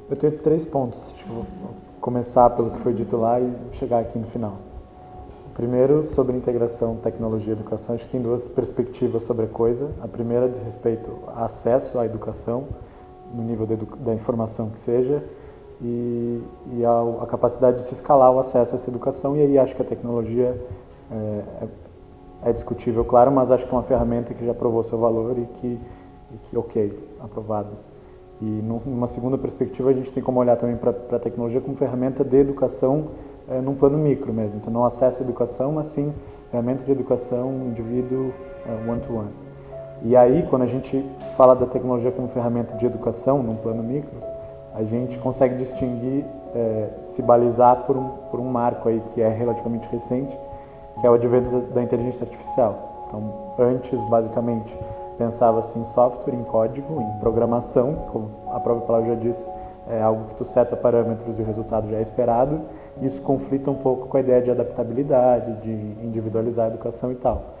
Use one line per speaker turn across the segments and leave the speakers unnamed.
Eu tenho 3 pontos. Acho que eu vou começar pelo que foi dito lá e chegar aqui no final. Primeiro, sobre integração, tecnologia e educação, acho que tem 2 perspectivas sobre a coisa. A primeira diz respeito ao acesso à educação, no nível da informação que seja, e a capacidade de se escalar o acesso a essa educação. E aí acho que a tecnologia é discutível, claro, mas acho que é uma ferramenta que já provou seu valor e que ok, aprovado. E numa segunda perspectiva, a gente tem como olhar também para a tecnologia como ferramenta de educação num plano micro mesmo. Então, não acesso à educação, mas sim ferramenta de educação, indivíduo, one-to-one. E aí, quando a gente fala da tecnologia como ferramenta de educação num plano micro, a gente consegue distinguir, se balizar por um marco aí que é relativamente recente, que é o advento da inteligência artificial. Então, antes, basicamente, pensava-se em software, em código, em programação, como a própria palavra já diz, é algo que tu seta parâmetros e o resultado já é esperado. Isso conflita um pouco com a ideia de adaptabilidade, de individualizar a educação e tal.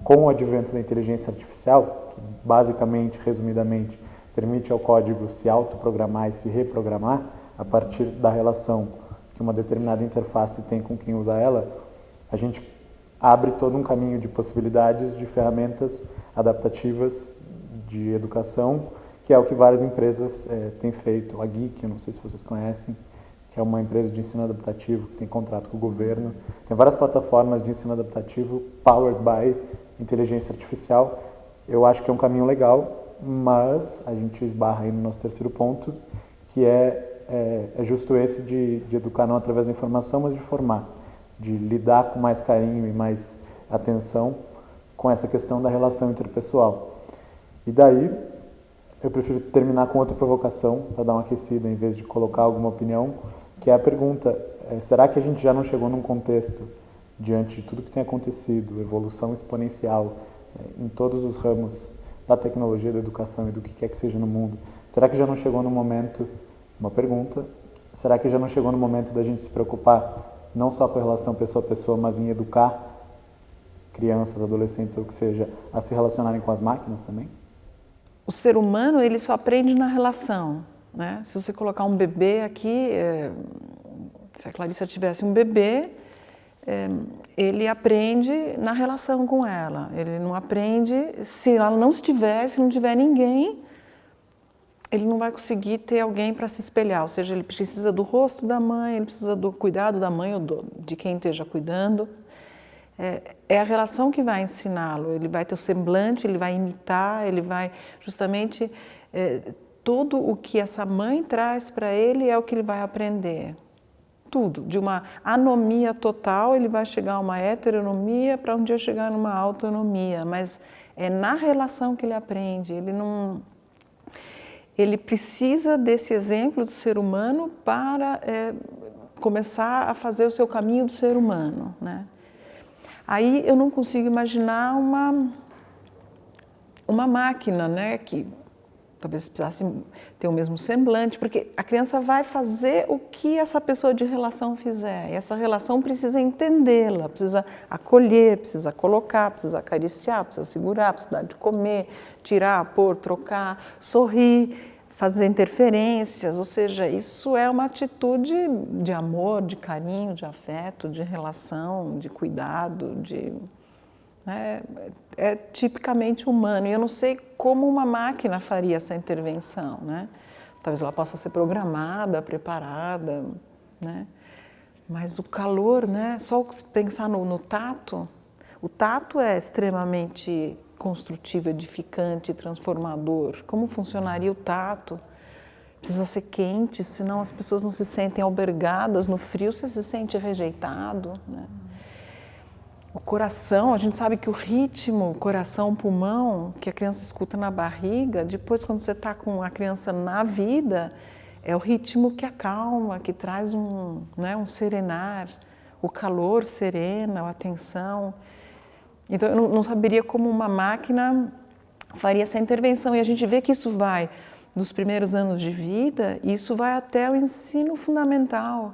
Com o advento da inteligência artificial, que basicamente, resumidamente, permite ao código se autoprogramar e se reprogramar a partir da relação que uma determinada interface tem com quem usa ela, a gente abre todo um caminho de possibilidades de ferramentas adaptativas de educação, que é o que várias empresas têm feito. A Geek, eu não sei se vocês conhecem, que é uma empresa de ensino adaptativo que tem contrato com o governo. Tem várias plataformas de ensino adaptativo powered by inteligência artificial. Eu acho que é um caminho legal, mas a gente esbarra aí no nosso terceiro ponto, que é justo esse de educar não através da informação, mas de formar, de lidar com mais carinho e mais atenção com essa questão da relação interpessoal. E daí, eu prefiro terminar com outra provocação, para dar uma aquecida, em vez de colocar alguma opinião, que é a pergunta, será que a gente já não chegou num contexto, diante de tudo que tem acontecido, evolução exponencial em todos os ramos da tecnologia, da educação e do que quer que seja no mundo, será que já não chegou no momento, uma pergunta, será que já não chegou no momento da gente se preocupar não só com a relação pessoa a pessoa, mas em educar crianças, adolescentes ou o que seja, a se relacionarem com as máquinas também?
O ser humano, ele só aprende na relação, né? Se você colocar um bebê aqui, se a Clarissa tivesse um bebê, ele aprende na relação com ela. Ele não aprende, se ela não estiver, se não tiver ninguém, ele não vai conseguir ter alguém para se espelhar. Ou seja, ele precisa do rosto da mãe, ele precisa do cuidado da mãe ou de quem esteja cuidando. É a relação que vai ensiná-lo. Ele vai ter o semblante, ele vai imitar, ele vai justamente... tudo o que essa mãe traz para ele é o que ele vai aprender. Tudo. De uma anomia total, ele vai chegar a uma heteronomia para um dia chegar numa autonomia. Mas é na relação que ele aprende. Ele precisa desse exemplo do ser humano para começar a fazer o seu caminho do ser humano, né? Aí eu não consigo imaginar uma máquina, né, que talvez precisasse ter o mesmo semblante, porque a criança vai fazer o que essa pessoa de relação fizer, e essa relação precisa entendê-la, precisa acolher, precisa colocar, precisa acariciar, precisa segurar, precisa dar de comer, tirar, pôr, trocar, sorrir, fazer interferências, ou seja, isso é uma atitude de amor, de carinho, de afeto, de relação, de cuidado, é tipicamente humano. E eu não sei como uma máquina faria essa intervenção, né? Talvez ela possa ser programada, preparada, né? Mas o calor, né? Só pensar no tato, o tato é extremamente construtivo, edificante, transformador. Como funcionaria o tato? Precisa ser quente, senão as pessoas não se sentem albergadas. No frio você se sente rejeitado, né? O coração, a gente sabe que o ritmo, coração, pulmão, que a criança escuta na barriga, depois quando você está com a criança na vida, é o ritmo que acalma, que traz um serenar, o calor serena, a atenção. Então eu não saberia como uma máquina faria essa intervenção. E a gente vê que isso vai dos primeiros anos de vida, e isso vai até o ensino fundamental.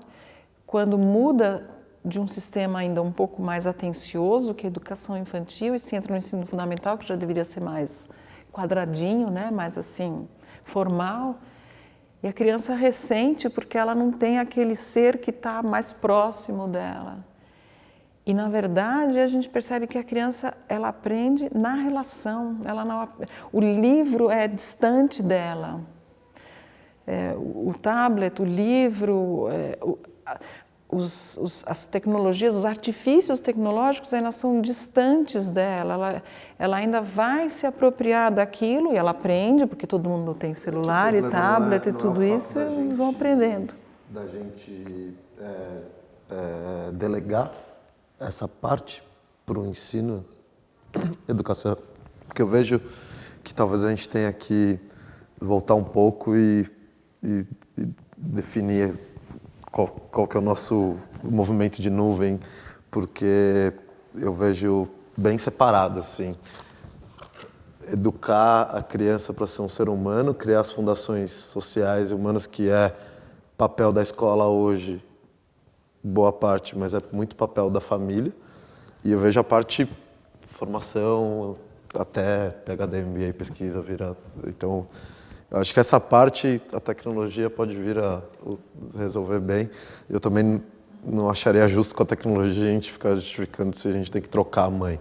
Quando muda de um sistema ainda um pouco mais atencioso, que é a educação infantil, e se entra no ensino fundamental, que já deveria ser mais quadradinho, né? Mais assim, formal, E a criança ressente porque ela não tem aquele ser que está mais próximo dela. E, na verdade, a gente percebe que a criança, ela aprende na relação. Ela não, o livro é distante dela. O tablet, o livro, as tecnologias, os artifícios tecnológicos ainda são distantes dela. Ela ainda vai se apropriar daquilo e ela aprende, porque todo mundo tem celular e tablet e tudo isso, e eles vão aprendendo.
Da gente delegar essa parte para o ensino educacional, porque eu vejo que talvez a gente tenha que voltar um pouco e definir qual que é o nosso movimento de nuvem, porque eu vejo bem separado, assim. Educar a criança para ser um ser humano, criar as fundações sociais e humanas, que é papel da escola hoje, boa parte, mas é muito papel da família. E eu vejo a parte formação, até PhD, MBA, pesquisa, virar. Então, eu acho que essa parte a tecnologia pode vir a resolver bem. Eu também não acharia justo com a tecnologia a gente ficar justificando se a gente tem que trocar a mãe,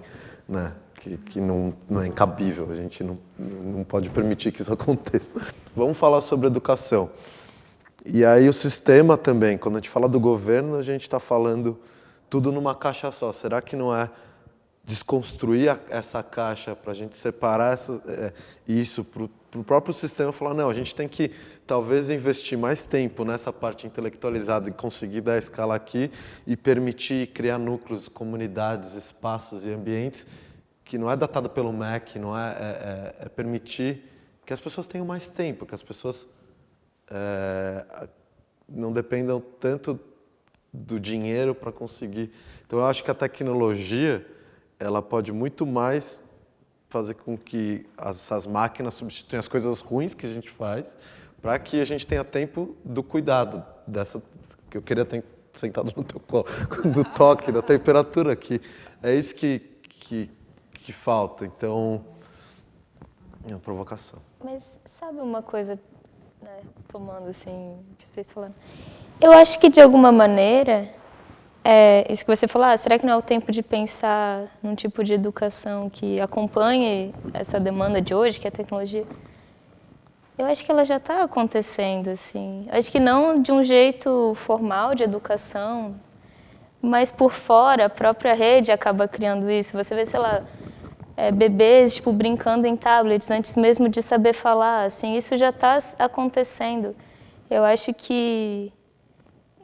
né? Que não é incabível, a gente não pode permitir que isso aconteça. Vamos falar sobre educação. E aí o sistema também, quando a gente fala do governo, a gente está falando tudo numa caixa só. Será que não é desconstruir essa caixa para a gente separar isso para o próprio sistema e falar, não, a gente tem que talvez investir mais tempo nessa parte intelectualizada e conseguir dar a escala aqui e permitir criar núcleos, comunidades, espaços e ambientes que não é datado pelo MEC, não é permitir que as pessoas tenham mais tempo, que as pessoas não dependam tanto do dinheiro para conseguir. Então, eu acho que a tecnologia ela pode muito mais fazer com que essas máquinas substituam as coisas ruins que a gente faz, para que a gente tenha tempo do cuidado dessa que eu queria ter sentado no teu colo, do toque, da temperatura, que é isso que falta. Então, é uma provocação.
Mas sabe uma coisa, né, tomando assim, de vocês falando, eu acho que de alguma maneira, isso que você falou, será que não é o tempo de pensar num tipo de educação que acompanhe essa demanda de hoje, que é a tecnologia? Eu acho que ela já está acontecendo, assim. Acho que não de um jeito formal de educação, mas por fora, a própria rede acaba criando isso. Você vê, sei lá, bebês tipo, brincando em tablets antes mesmo de saber falar, assim, isso já está acontecendo. Eu acho que,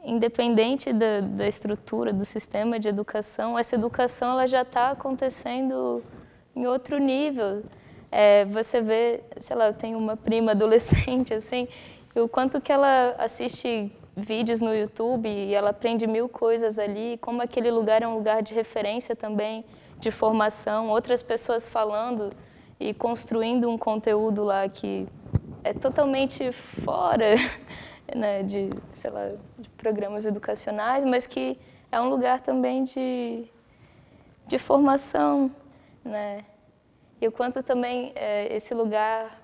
independente da estrutura, do sistema de educação, essa educação ela já está acontecendo em outro nível. Você vê, sei lá, eu tenho uma prima adolescente, assim, e o quanto que ela assiste vídeos no YouTube e ela aprende 1000 coisas ali, como aquele lugar é um lugar de referência também, de formação, outras pessoas falando e construindo um conteúdo lá que é totalmente fora, né, de, sei lá, de programas educacionais, mas que é um lugar também de formação, né? E o quanto também esse lugar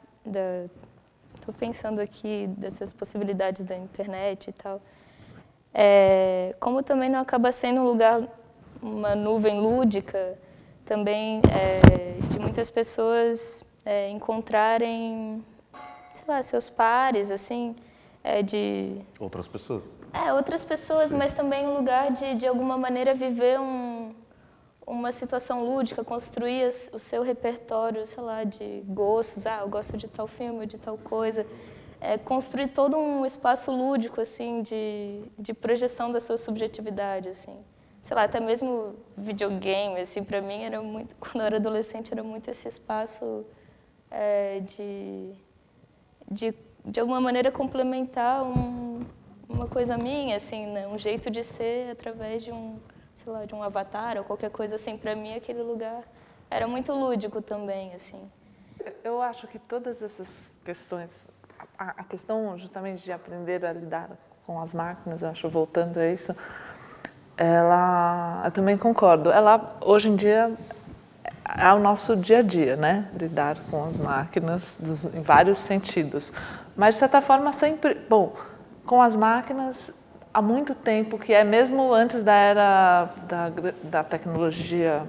estou pensando aqui dessas possibilidades da internet e tal, como também não acaba sendo um lugar, uma nuvem lúdica, também de muitas pessoas encontrarem, sei lá, seus pares, assim, de...
Outras pessoas.
Outras pessoas, sim. Mas também um lugar de alguma maneira, viver uma situação lúdica, construir o seu repertório, sei lá, de gostos. Eu gosto de tal filme, de tal coisa. Construir todo um espaço lúdico, assim, de projeção da sua subjetividade, assim. Sei lá, até mesmo videogame, assim, para mim era muito, quando eu era adolescente, era muito esse espaço de alguma maneira complementar uma coisa minha, assim, né? Um jeito de ser através de sei lá, de um avatar ou qualquer coisa assim. Para mim, aquele lugar era muito lúdico também, assim.
Eu acho que todas essas questões, a questão justamente de aprender a lidar com as máquinas, eu acho, voltando a isso, eu também concordo. Ela, hoje em dia, é o nosso dia a dia, né? Lidar com as máquinas em vários sentidos. Mas, de certa forma, sempre... Bom, com as máquinas, há muito tempo, que é mesmo antes da era da tecnologia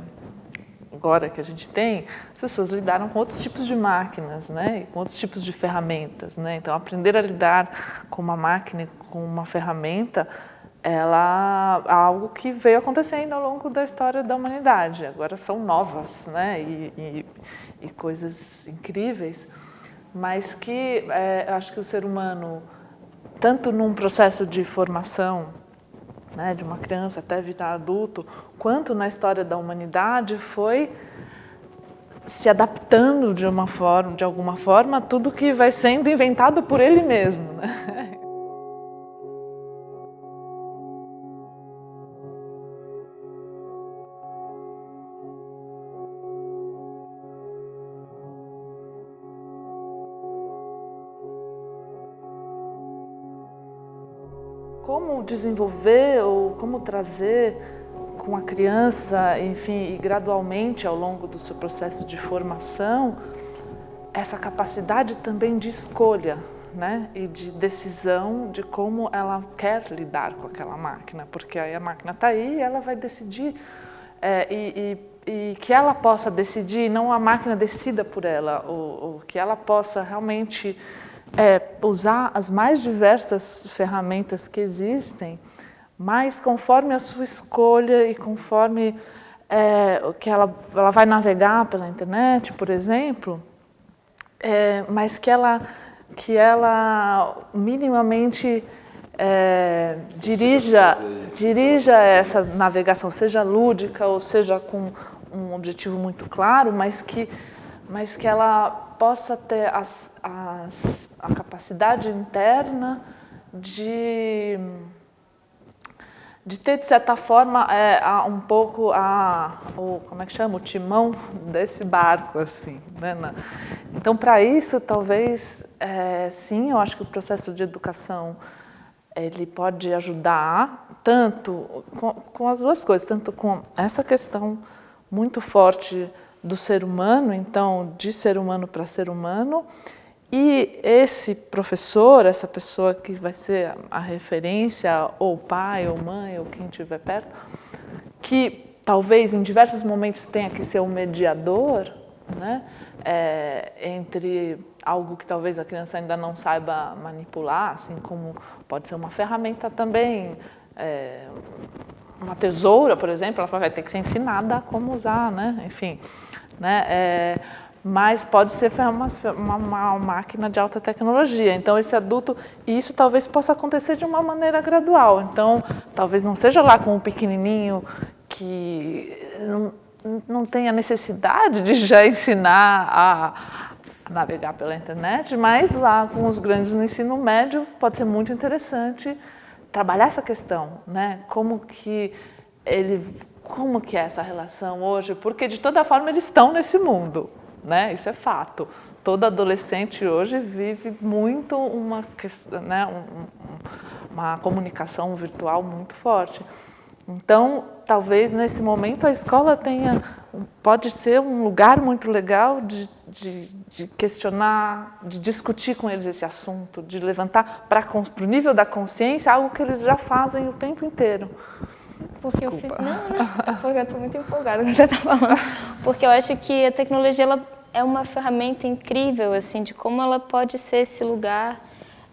agora que a gente tem, as pessoas lidaram com outros tipos de máquinas, né? E com outros tipos de ferramentas, né? Então, aprender a lidar com uma máquina e com uma ferramenta, ela é algo que veio acontecendo ao longo da história da humanidade. Agora são novas, né? E coisas incríveis, mas que eu acho que o ser humano, tanto num processo de formação, né, de uma criança até virar adulto, quanto na história da humanidade, foi se adaptando de alguma forma a tudo que vai sendo inventado por ele mesmo, né? Como desenvolver ou como trazer com a criança, enfim, e gradualmente ao longo do seu processo de formação, essa capacidade também de escolha, né? E de decisão de como ela quer lidar com aquela máquina, porque aí a máquina está aí e ela vai decidir, e que ela possa decidir, não a máquina decida por ela, ou que ela possa realmente usar as mais diversas ferramentas que existem, mas conforme a sua escolha e conforme que ela vai navegar pela internet, por exemplo, mas que ela minimamente dirija essa navegação, seja lúdica ou seja com um objetivo muito claro, mas que ela possa ter a capacidade interna de ter, de certa forma, um pouco como é que chama? O timão desse barco, assim, né? Então, para isso, talvez, sim, eu acho que o processo de educação ele pode ajudar tanto com as duas coisas, tanto com essa questão muito forte do ser humano, então, de ser humano para ser humano, e esse professor, essa pessoa que vai ser a referência, ou pai, ou mãe, ou quem estiver perto, que talvez em diversos momentos tenha que ser o mediador, né, entre algo que talvez a criança ainda não saiba manipular, assim como pode ser uma ferramenta também, uma tesoura, por exemplo, ela vai ter que ser ensinada a como usar, né, enfim, né, mas pode ser uma máquina de alta tecnologia. Então, esse adulto, e isso talvez possa acontecer de uma maneira gradual. Então, talvez não seja lá com um pequenininho que não tenha necessidade de já ensinar a navegar pela internet, mas lá com os grandes no ensino médio pode ser muito interessante trabalhar essa questão, né? Como que é essa relação hoje? Porque, de toda forma, eles estão nesse mundo. Né? Isso é fato. Todo adolescente hoje vive muito uma comunicação virtual muito forte. Então, talvez nesse momento a escola pode ser um lugar muito legal de questionar, de discutir com eles esse assunto, de levantar para o nível da consciência algo que eles já fazem o tempo inteiro.
Porque porque eu estou muito empolgada com o que você está falando. Porque eu acho que a tecnologia ela é uma ferramenta incrível, assim, de como ela pode ser esse lugar,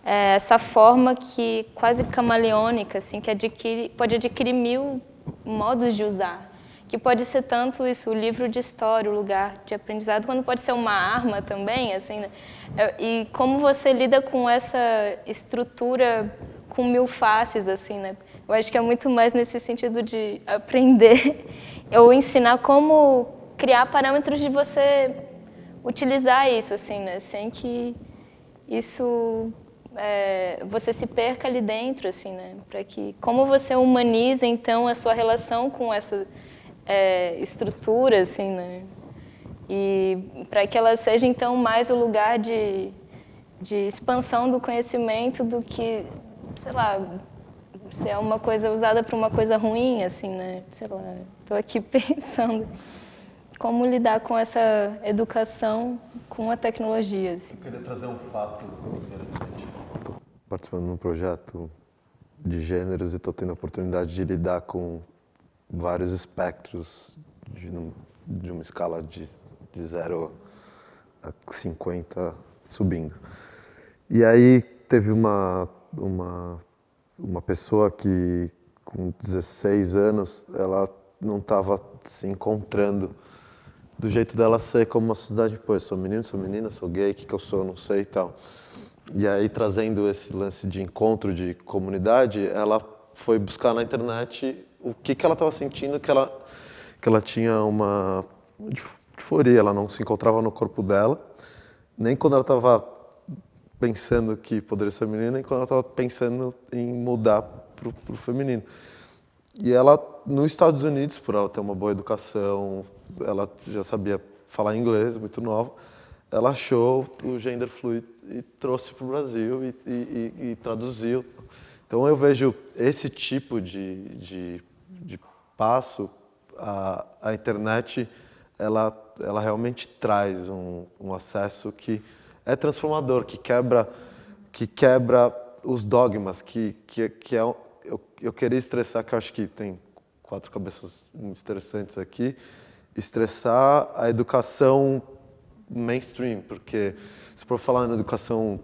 essa forma que quase camaleônica, assim, que pode adquirir 1000 modos de usar. Que pode ser tanto isso, o livro de história, o lugar de aprendizado, quando pode ser uma arma também, assim, né? E como você lida com essa estrutura com 1000 faces, assim, né? Eu acho que é muito mais nesse sentido de aprender ou ensinar como criar parâmetros de você utilizar isso, assim, né? Sem que isso você se perca ali dentro, assim, né? Para que como você humaniza então a sua relação com essa estrutura, assim, né? E para que ela seja então mais o lugar de expansão do conhecimento do que, sei lá, se é uma coisa usada para uma coisa ruim, assim, né? Sei lá, estou aqui pensando como lidar com essa educação com a tecnologia. Assim.
Eu queria trazer um fato interessante. Estou participando de um projeto de gêneros e estou tendo a oportunidade de lidar com vários espectros de uma escala de 0 a 50 subindo. E aí teve uma pessoa que com 16 anos, ela não estava se encontrando do jeito dela ser como uma sociedade, pô, eu sou menino, sou menina, sou gay, o que eu sou, não sei e tal. E aí, trazendo esse lance de encontro, de comunidade, ela foi buscar na internet o que ela estava sentindo, que ela tinha uma disforia, ela não se encontrava no corpo dela, nem quando ela estava pensando que poderia ser menina, nem quando ela estava pensando em mudar para o feminino. E ela, nos Estados Unidos, por ela ter uma boa educação, ela já sabia falar inglês, muito nova, ela achou o gender fluid e trouxe para o Brasil e traduziu. Então eu vejo esse tipo de passo, a internet, ela realmente traz um acesso que é transformador, que quebra os dogmas, eu queria estressar, que eu acho que tem 4 cabeças muito interessantes aqui, estressar a educação mainstream, porque se for falar na educação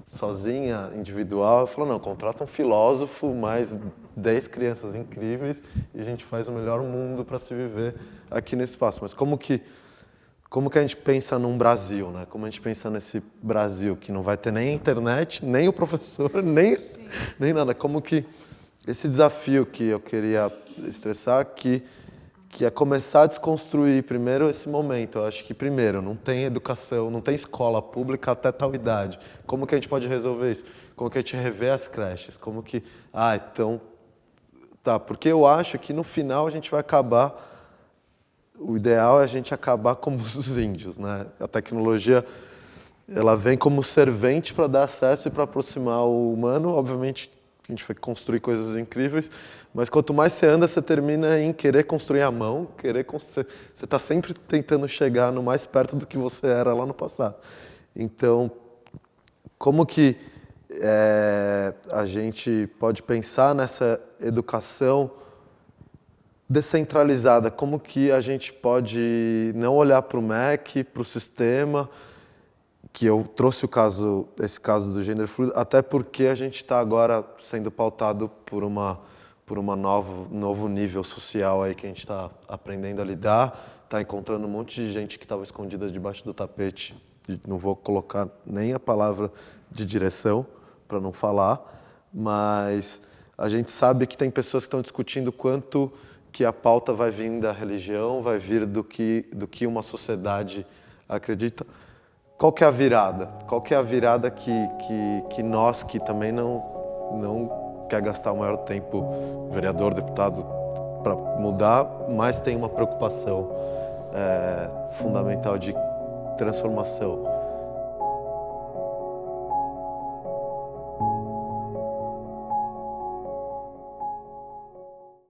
sozinha, individual, eu falo, não, contrata um filósofo, mais 10 crianças incríveis e a gente faz o melhor mundo para se viver aqui nesse espaço. Mas como que a gente pensa num Brasil, né? Como a gente pensa nesse Brasil que não vai ter nem a internet, nem o professor, nem nada. Como que esse desafio que eu queria estressar, que é começar a desconstruir primeiro esse momento. Eu acho que primeiro, não tem educação, não tem escola pública até tal idade. Como que a gente pode resolver isso? Como que a gente revê as creches? Como que... então... Tá, porque eu acho que no final a gente vai acabar... O ideal é a gente acabar como os índios, né? A tecnologia, ela vem como servente para dar acesso e para aproximar o humano. Obviamente, a gente vai construir coisas incríveis, mas quanto mais você anda, você termina em querer construir à mão, você está sempre tentando chegar no mais perto do que você era lá no passado. Então, como que a gente pode pensar nessa educação descentralizada? Como que a gente pode não olhar para o MEC, para o sistema, que eu trouxe esse caso do gender fluido, até porque a gente está agora sendo pautado por novo nível social aí que a gente está aprendendo a lidar, está encontrando um monte de gente que estava escondida debaixo do tapete, não vou colocar nem a palavra de direção para não falar, mas a gente sabe que tem pessoas que estão discutindo quanto que a pauta vai vir da religião, vai vir do que uma sociedade acredita. Qual que é a virada? Qual que é a virada que nós, que também não quer gastar o maior tempo, vereador, deputado, para mudar, mas tem uma preocupação fundamental de transformação?